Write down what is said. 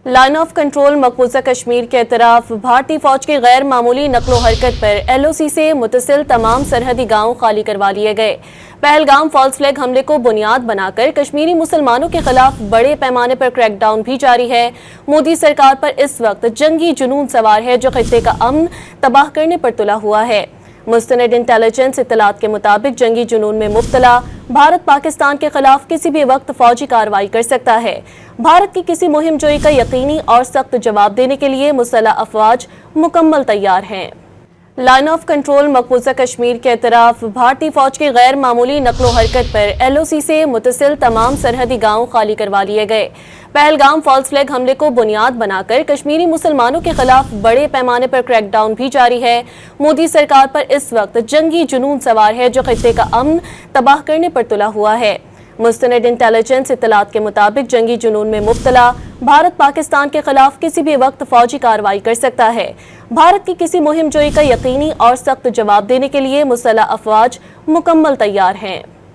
Line of control मकबूजा Kashmir के तरफ भारतीय फौज की गैर मामूली नकलो हरकत पर LOC से मुतसिल तमाम सरहदी गांव खाली करवा लिए गए। पहलगाम फॉल्स फ्लैग हमले को बुनियाद बनाकर कश्मीरी मुसलमानों के खिलाफ बड़े पैमाने पर क्रैकडाउन भी जारी है। मोदी सरकार पर इस वक्त जंगी जुनून सवार है जो खित्ते का अमन तबाह करने पर तुला हुआ है। मुस्तनद इंटेलिजेंस इत्तलात के मुताबिक जंगी जुनून में मुब्तला भारत पाकिस्तान के खिलाफ किसी भी वक्त फौजी कार्रवाई कर सकता है। भारत की किसी मुहिम जोई का यकीनी और सख्त जवाब देने के लिए मुसल्लह अफवाज मुकम्मल तैयार हैं। लाइन ऑफ कंट्रोल मकबूजा कश्मीर के तरफ भारतीय फौज की गैर मामूली नकलो हरकत पर LOC से मुतसिल तमाम सरहदी गांव खाली करवा लिए गए। पहलगाम फॉल्स फ्लैग हमले को बुनियाद बनाकर कश्मीरी मुसलमानों के खिलाफ बड़े पैमाने पर क्रैकडाउन भी जारी है। मोदी सरकार पर इस वक्त जंगी जुनून सवार है जो खित्ते का अमन तबाह करने पर तुला हुआ है। मुस्तनद इंटेलिजेंस इत्तलात के मुताबिक जंगी जुनून में मुब्तला भारत पाकिस्तान के खिलाफ किसी भी वक्त फौजी कार्रवाई कर सकता है। भारत की किसी मुहिम जोई का यकीनी और सख्त जवाब देने के लिए मुसल्लह अफवाज मुकम्मल तैयार हैं।